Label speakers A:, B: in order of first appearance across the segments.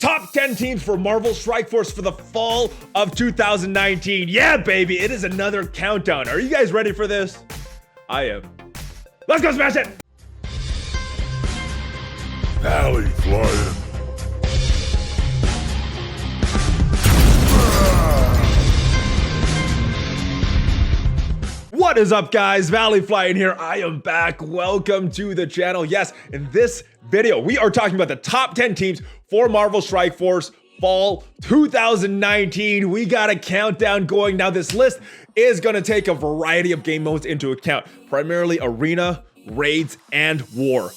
A: top 10 teams for Marvel Strike Force for the fall of 2019. Yeah, baby, it is another countdown. Are you guys ready for this? I am. Let's go smash it!
B: ValleyFlyin.
A: What is up, guys? ValleyFlyin here. I am back. Welcome to the channel. Yes, in this video, we are talking about the top 10 teams for Marvel Strike Force Fall 2019. We got a countdown going. Now, this list is going to take a variety of game modes into account, primarily Arena, Raids, and War.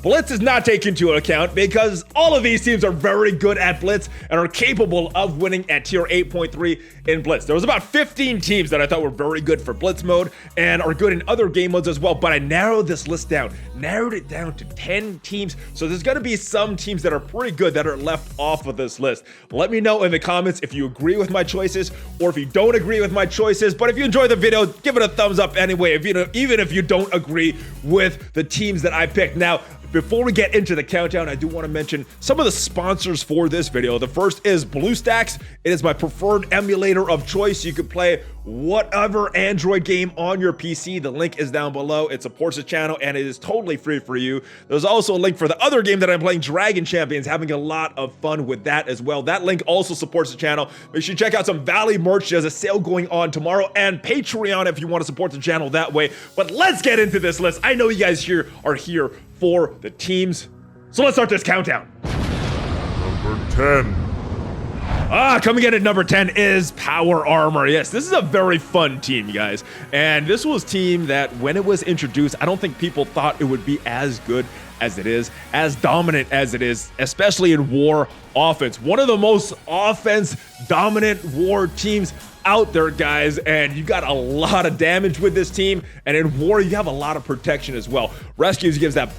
A: Blitz is not taken into account because all of these teams are very good at Blitz and are capable of winning at tier 8.3 in Blitz. There was about 15 teams that I thought were very good for Blitz mode and are good in other game modes as well, but I narrowed this list down, narrowed it down to 10 teams. So there's gonna be some teams that are pretty good that are left off of this list. Let me know in the comments if you agree with my choices or if you don't agree with my choices, but if you enjoy the video, give it a thumbs up anyway, even if you don't agree with the teams that I picked. Now, before we get into the countdown, I do want to mention some of the sponsors for this video. The first is BlueStacks. It is my preferred emulator of choice. You can play whatever Android game on your PC. The link is down below. It supports the channel and it is totally free for you. There's also a link for the other game that I'm playing, Dragon Champions, having a lot of fun with that as well. That link also supports the channel. Make sure you check out some Valley merch. There's a sale going on tomorrow, and Patreon if you want to support the channel that way. But let's get into this list. I know you guys here are here for the teams. So let's start this countdown.
B: Number 10.
A: Coming in at number 10 is Power Armor. Yes, this is a very fun team, guys. And this was a team that when it was introduced, I don't think people thought it would be as good as it is, as dominant as it is, especially in War offense. One of the most offense-dominant War teams out there, guys, and you got a lot of damage with this team, and in War you have a lot of protection as well. Rescues gives that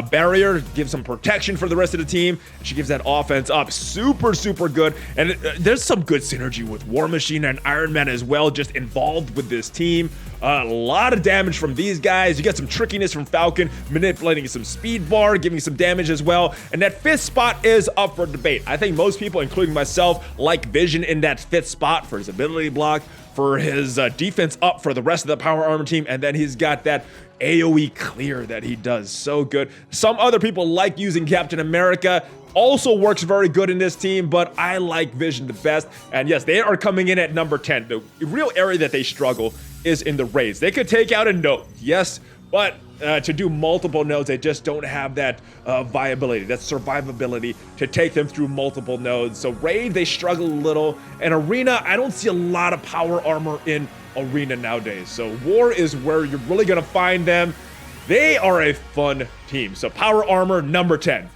A: barrier, gives some protection for the rest of the team. She gives that offense up super good, and there's some good synergy with War Machine and Iron Man as well, just involved with this team. A lot of damage from these guys. You get some trickiness from Falcon, manipulating some speed bar, giving some damage as well. And that 5th spot is up for debate. I think most people, including myself, like Vision in that 5th spot for his ability block, for his defense up for the rest of the Power Armor team, and then he's got that AoE clear that he does so good. Some other people like using Captain America. Also works very good in this team, but I like Vision the best. And yes, they are coming in at number 10. The real area that they struggle is in the raids. They could take out a node, yes, but to do multiple nodes, they just don't have that viability, that survivability to take them through multiple nodes. So raid, they struggle a little. And Arena, I don't see a lot of Power Armor in Arena nowadays. So War is where you're really gonna find them. They are a fun team. So Power Armor, number 10.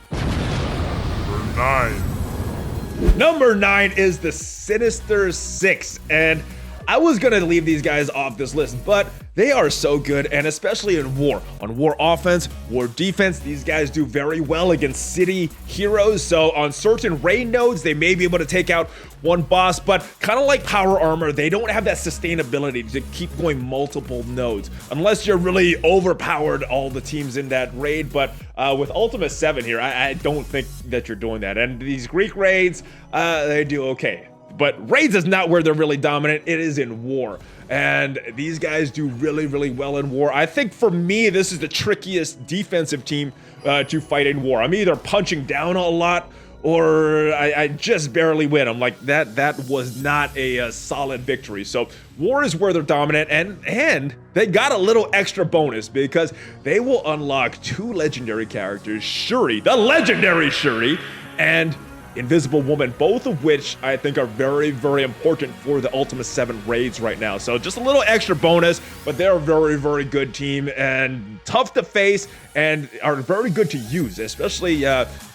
A: Number 9 is the Sinister Six, and I was gonna leave these guys off this list, but they are so good, and especially in War. On War offense, War defense, these guys do very well against city heroes. So on certain raid nodes, they may be able to take out one boss, but kind of like Power Armor, they don't have that sustainability to keep going multiple nodes, unless you're really overpowered all the teams in that raid. But with Ultimate 7 here, I don't think that you're doing that. And these Greek raids, they do okay. But raids is not where they're really dominant. It is in War. And these guys do really well in War. I think for me, this is the trickiest defensive team to fight in War. I'm either punching down a lot or I just barely win. I'm like, that was not a solid victory. So War is where they're dominant, and they got a little extra bonus because they will unlock 2 legendary characters, Shuri, the legendary Shuri, and Invisible Woman, both of which I think are very important for the Ultimate 7 raids right now. So just a little extra bonus, but they're a very good team and tough to face and are very good to use, especially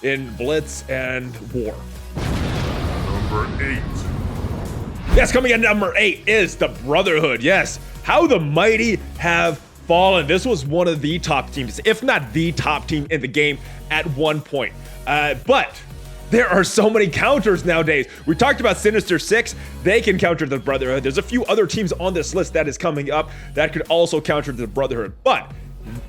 A: in Blitz and War.
B: Number 8.
A: Yes, coming in at number 8 is the Brotherhood. Yes, how the mighty have fallen. This was one of the top teams, if not the top team in the game at one point. But there are so many counters nowadays. We talked about Sinister Six. They can counter the Brotherhood. There's a few other teams on this list that is coming up that could also counter the Brotherhood. But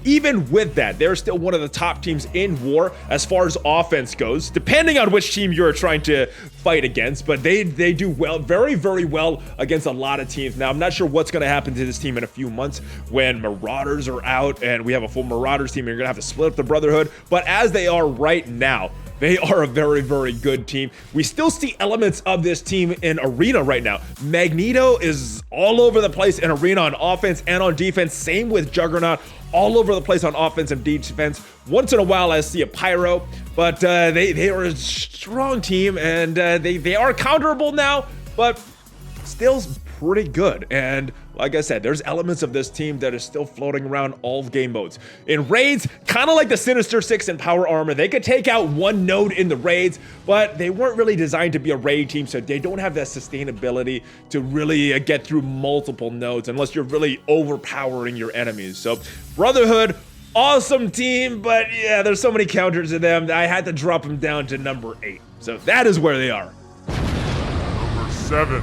A: even with that, they're still one of the top teams in War as far as offense goes, depending on which team you're trying to fight against. But they do well, very, very well against a lot of teams. Now, I'm not sure what's going to happen to this team in a few months when Marauders are out and we have a full Marauders team and you're going to have to split up the Brotherhood. But as they are right now, they are a very, very good team. We still see elements of this team in Arena right now. Magneto is all over the place in Arena on offense and on defense. Same with Juggernaut, all over the place on offense and defense. Once in a while, I see a Pyro, but they are a strong team, and they are counterable now, but still pretty good. And like I said, there's elements of this team that are still floating around all game modes. In raids, kind of like the Sinister Six and Power Armor, they could take out one node in the raids, but they weren't really designed to be a raid team, so they don't have that sustainability to really get through multiple nodes unless you're really overpowering your enemies. So Brotherhood, awesome team, but yeah, there's so many counters to them that I had to drop them down to number 8. So that is where they are.
B: Number 7.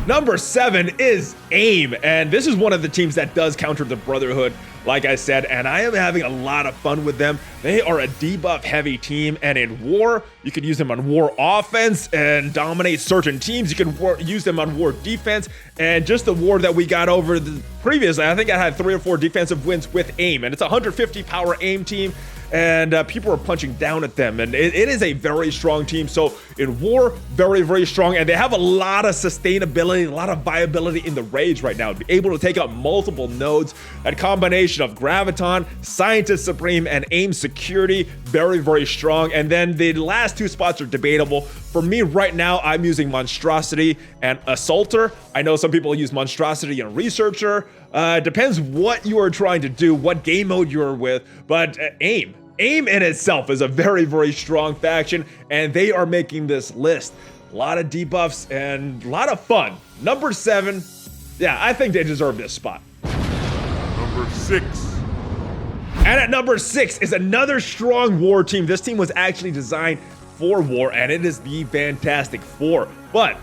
A: Number 7 is AIM, and this is one of the teams that does counter the Brotherhood, like I said, and I am having a lot of fun with them. They are a debuff heavy team, and in War, you can use them on War offense and dominate certain teams. You can use them on War defense, and just the War that we got over previously, I think I had 3 or 4 defensive wins with AIM, and it's a 150 power AIM team. And people are punching down at them, and it is a very strong team. So in War, very, very strong, and they have a lot of sustainability, a lot of viability in the raids right now, be able to take out multiple nodes. That combination of Graviton, Scientist Supreme, and AIM Security, very, very strong. And then the last 2 spots are debatable. For me right now, I'm using Monstrosity and Assaulter. I know some people use Monstrosity and Researcher. Depends what you are trying to do, what game mode you're with, but AIM in itself is a very, very strong faction, and they are making this list. A lot of debuffs and a lot of fun. Number 7, yeah, I think they deserve this spot.
B: Number 6.
A: And at number 6 is another strong War team. This team was actually designed for War, and it is the Fantastic Four. But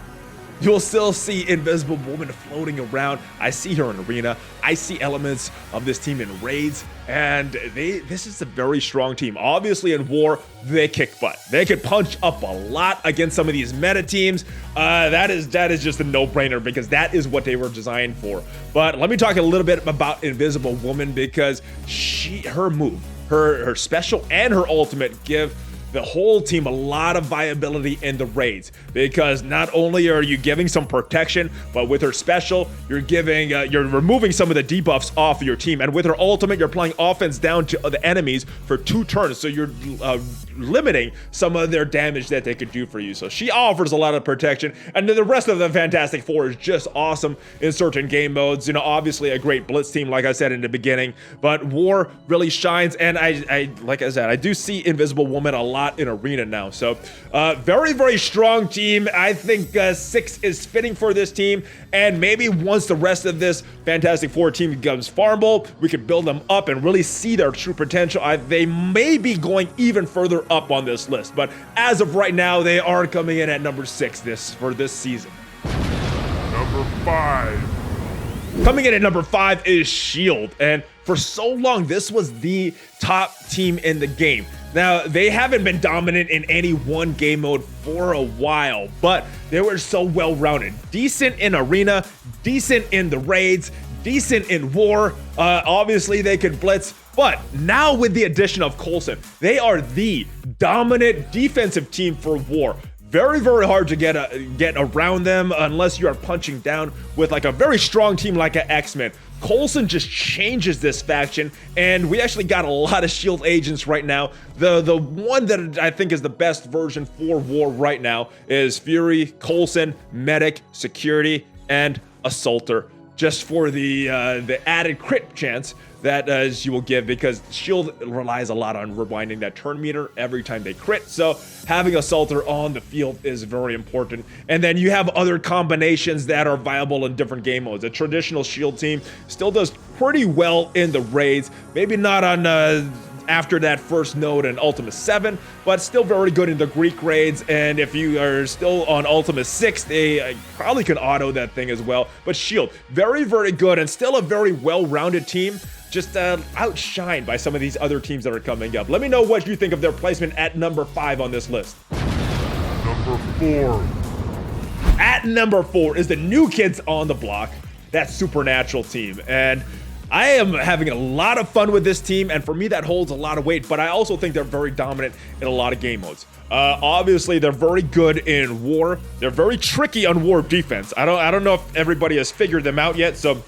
A: you'll still see Invisible Woman floating around. I see her in Arena. I see elements of this team in raids, and this is a very strong team. Obviously in War, they kick butt. They could punch up a lot against some of these meta teams. That is just a no-brainer because that is what they were designed for. But let me talk a little bit about Invisible Woman because her move, her special and her ultimate give the whole team a lot of viability in the raids, because not only are you giving some protection, but with her special, you're removing some of the debuffs off of your team, and with her ultimate, you're applying offense down to the enemies for 2 turns, so you're limiting some of their damage that they could do for you. So she offers a lot of protection, and then the rest of the Fantastic Four is just awesome in certain game modes. You know, obviously a great blitz team, like I said in the beginning, but War really shines, and like I said, I do see Invisible Woman a lot in Arena now. So very, very strong team. I think 6 is fitting for this team, and maybe once the rest of this Fantastic Four team becomes farmable, we can build them up and really see their true potential. They may be going even further up on this list, but as of right now, they are coming in at number 6 for this season.
B: Number 5.
A: Coming in at number 5 is S.H.I.E.L.D. And for so long, this was the top team in the game. Now, they haven't been dominant in any one game mode for a while, but they were so well-rounded. Decent in Arena, decent in the raids, decent in War. Obviously, they could blitz. But now with the addition of Coulson, they are the dominant defensive team for War. Very, very hard to get around them unless you are punching down with like a very strong team like an X-Men. Coulson just changes this faction, and we actually got a lot of S.H.I.E.L.D. agents right now. The one that I think is the best version for War right now is Fury, Coulson, Medic, Security, and Assaulter, just for the added crit chance that you will give, because S.H.I.E.L.D. relies a lot on rewinding that turn meter every time they crit, so having Assaulter on the field is very important. And then you have other combinations that are viable in different game modes. A traditional S.H.I.E.L.D. team still does pretty well in the raids, maybe not on after that first node in Ultima 7, but still very good in the Greek raids. And if you are still on Ultima 6, they probably can auto that thing as well. But Shield, very, very good and still a very well-rounded team. Just outshined by some of these other teams that are coming up. Let me know what you think of their placement at number 5 on this list.
B: Number 4.
A: At number 4 is the New Kids on the Block, that Supernatural team. And I am having a lot of fun with this team, and for me that holds a lot of weight, but I also think they're very dominant in a lot of game modes. Obviously, they're very good in war. They're very tricky on war defense. I don't know if everybody has figured them out yet, so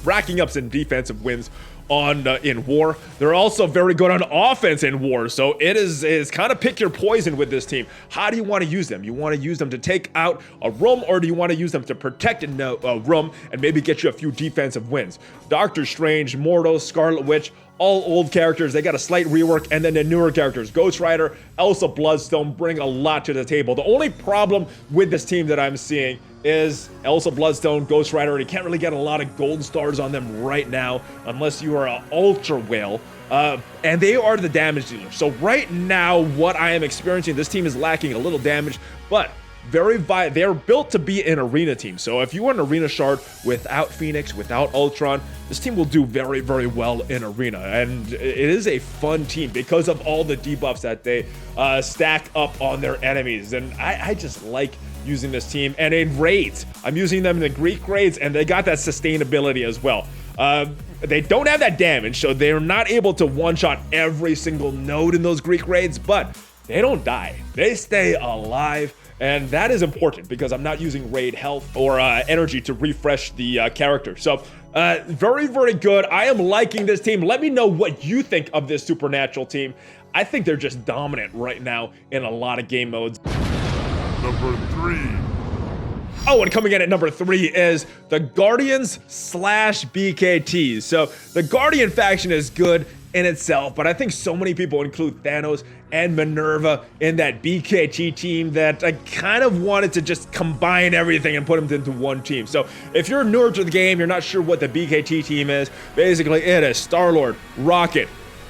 A: racking up some defensive wins on in war. They're also very good on offense in war, so it is kind of pick your poison with this team. How do you want to use them? You want to use them to take out a room, or do you want to use them to protect a room and maybe get you a few defensive wins? Doctor Strange, Mordo, Scarlet Witch, all old characters. They got a slight rework, and then the newer characters, Ghost Rider, Elsa Bloodstone, bring a lot to the table. The only problem with this team that I'm seeing is Elsa Bloodstone, Ghost Rider, and you can't really get a lot of gold stars on them right now unless you are an Ultra Whale, and they are the damage dealer. So right now, what I am experiencing, this team is lacking a little damage, but they're built to be an arena team. So if you want an arena shard without Phoenix, without Ultron, this team will do very, very well in arena. And it is a fun team because of all the debuffs that they stack up on their enemies. And I just like using this team. And in raids, I'm using them in the Greek raids, and they got that sustainability as well. They don't have that damage, so they're not able to one-shot every single node in those Greek raids, but they don't die. They stay alive. And that is important because I'm not using raid health or energy to refresh the character. So very, very good. I am liking this team. Let me know what you think of this Supernatural team. I think they're just dominant right now in a lot of game modes.
B: Number 3.
A: Oh, and coming in at number 3 is the Guardians / BKTs. So the Guardian faction is good in itself, but I think so many people include Thanos and Minerva in that BKT team that I kind of wanted to just combine everything and put them into one team. So if you're newer to the game, you're not sure what the BKT team is, basically it is Star-Lord, Rocket,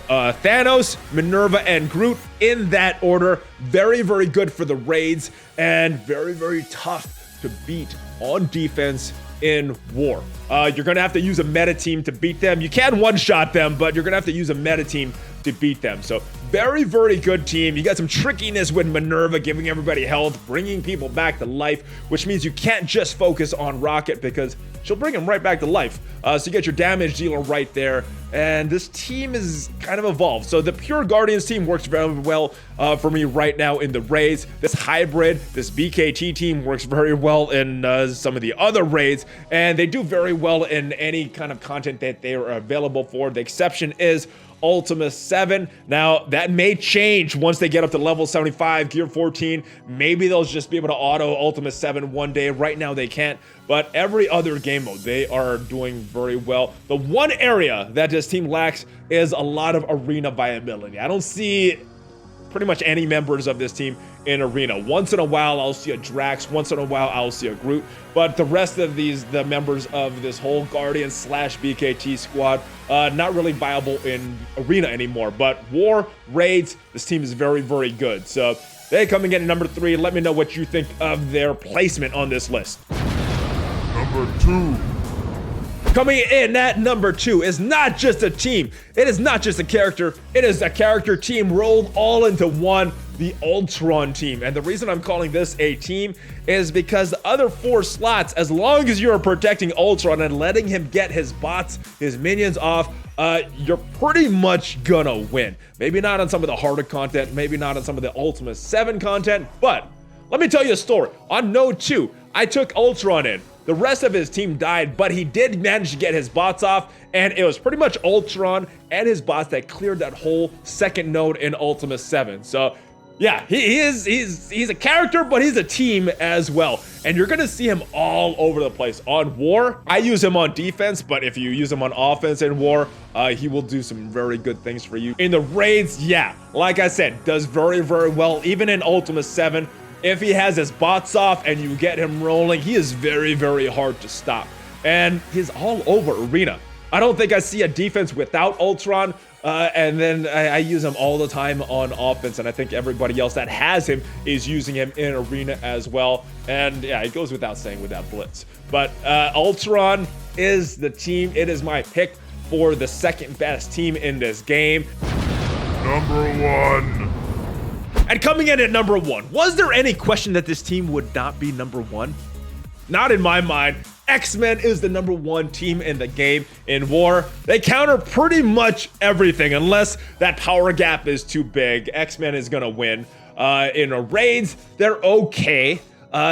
A: Thanos, Minerva, and Groot in that order. Very, very good for the raids and very, very tough to beat on defense in war. You're gonna have to use a meta team to beat them. You can one-shot them, but you're gonna have to use a meta team to beat them. So very, very good team. You got some trickiness with Minerva, giving everybody health, bringing people back to life, which means you can't just focus on Rocket because she'll bring him right back to life. So you get your damage dealer right there. And this team is kind of evolved. So the pure Guardians team works very well for me right now in the raids. This hybrid, this BKT team works very well in some of the other raids. And they do very well in any kind of content that they are available for. The exception is Ultima 7. Now, that may change once they get up to level 75, Gear 14. Maybe they'll just be able to auto Ultima 7 one day. Right now, they can't. But every other game mode, they are doing very well. The one area that this team lacks is a lot of arena viability. I don't see pretty much any members of this team in arena. Once in a while, I'll see a Drax. Once in a while, I'll see a Groot. But the rest of the members of this whole Guardians / BKT squad, not really viable in arena anymore. But war, raids, this team is very, very good. So they coming in at number 3. Let me know what you think of their placement on this list.
B: Number 2.
A: Coming in at number 2 is not just a team. It is not just a character. It is a character team rolled all into one, the Ultron team. And the reason I'm calling this a team is because the other 4 slots, as long as you're protecting Ultron and letting him get his bots, his minions off, you're pretty much gonna win. Maybe not on some of the harder content, maybe not on some of the Ultima 7 content, but let me tell you a story. On Node 2, I took Ultron in. The rest of his team died, but he did manage to get his bots off, and it was pretty much Ultron and his bots that cleared that whole second node in Ultima 7. So yeah, he's a character, but he's a team as well. And you're gonna see him all over the place. On war, I use him on defense, but if you use him on offense in war, he will do some very good things for you. In the raids, yeah, like I said, does very, very well, even in Ultima 7. If he has his bots off and you get him rolling, he is very, very hard to stop. And he's all over arena. I don't think I see a defense without Ultron, And then I use him all the time on offense, and I think everybody else that has him is using him in Arena as well. And yeah, it goes without saying with that blitz. But Ultron is the team. It is my pick for the second best team in this game.
B: Number 1.
A: And coming in at number 1, was there any question that this team would not be number 1? Not in my mind. X-Men is the number 1 team in the game. In war, they counter pretty much everything unless that power gap is too big. X-Men is gonna win. In raids, they're okay.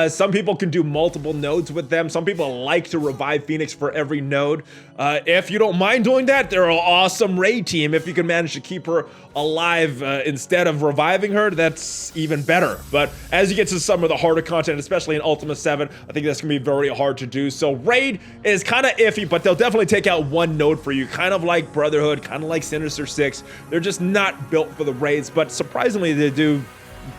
A: Some people can do multiple nodes with them. Some people like to revive Phoenix for every node. If you don't mind doing that, they're an awesome raid team. If you can manage to keep her alive instead of reviving her, that's even better. But as you get to some of the harder content, especially in Ultima 7, I think that's gonna be very hard to do. So raid is kind of iffy, but they'll definitely take out one node for you, kind of like Brotherhood, kind of like Sinister Six. They're just not built for the raids, but surprisingly they do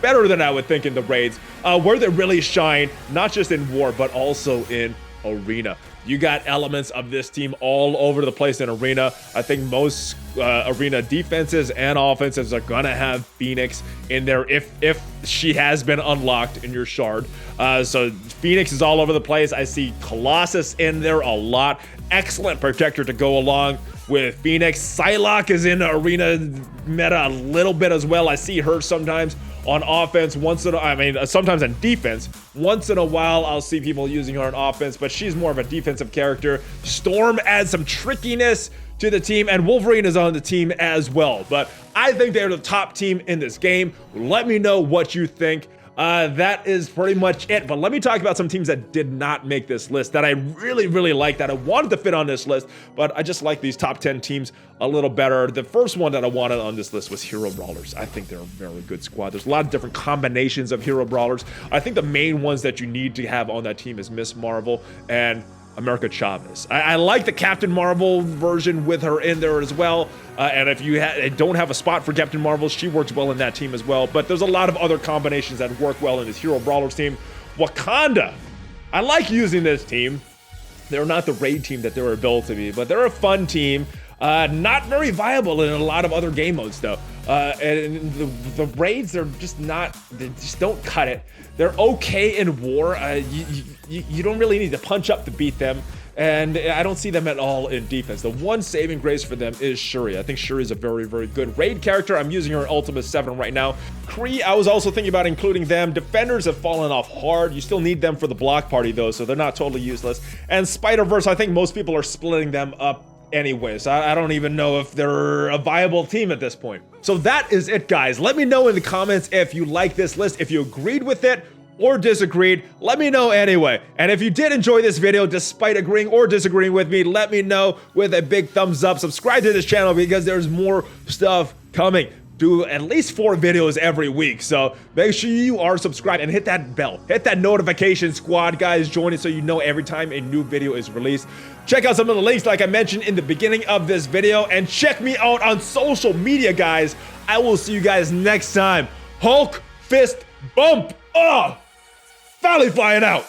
A: better than I would think in the raids, where they really shine, not just in war, but also in Arena. You got elements of this team all over the place in Arena. I think most Arena defenses and offenses are gonna have Phoenix in there if she has been unlocked in your shard. So Phoenix is all over the place. I see Colossus in there a lot. Excellent protector to go along with Phoenix. Psylocke is in Arena meta a little bit as well. I see her sometimes on offense, sometimes on defense. Once in a while, I'll see people using her on offense, but she's more of a defensive character. Storm adds some trickiness to the team, and Wolverine is on the team as well. But I think they're the top team in this game. Let me know what you think. That is pretty much it. But let me talk about some teams that did not make this list that I really, really like, that I wanted to fit on this list, but I just like these top 10 teams a little better. The first one that I wanted on this list was Hero Brawlers. I think they're a very good squad. There's a lot of different combinations of Hero Brawlers. I think the main ones that you need to have on that team is Miss Marvel and America Chavez. I like the Captain Marvel version with her in there as well. And if you don't have a spot for Captain Marvel, she works well in that team as well. But there's a lot of other combinations that work well in this Hero Brawlers team. Wakanda. I like using this team. They're not the raid team that they were built to be, but they're a fun team. Not very viable in a lot of other game modes though. And the raids are just not, they just don't cut it. They're okay in war. You don't really need to punch up to beat them. And I don't see them at all in defense. The one saving grace for them is Shuri. I think Shuri is a very, very good raid character. I'm using her in Ultima 7 right now. Kree, I was also thinking about including them. Defenders have fallen off hard. You still need them for the block party though, so they're not totally useless. And Spider-Verse, I think most people are splitting them up anyways. I don't even know if they're a viable team at this point. So that is it, guys. Let me know in the comments if you like this list, if you agreed with it or disagreed. Let me know anyway. And if you did enjoy this video despite agreeing or disagreeing with me, let me know with a big thumbs up. Subscribe to this channel because there's more stuff coming. Do at least 4 videos every week, so make sure you are subscribed and hit that bell. Hit that notification squad, guys. Join it so you know every time a new video is released. Check out some of the links like I mentioned in the beginning of this video, and check me out on social media, guys. I will see you guys next time. Hulk, fist, bump. ValleyFlyin out.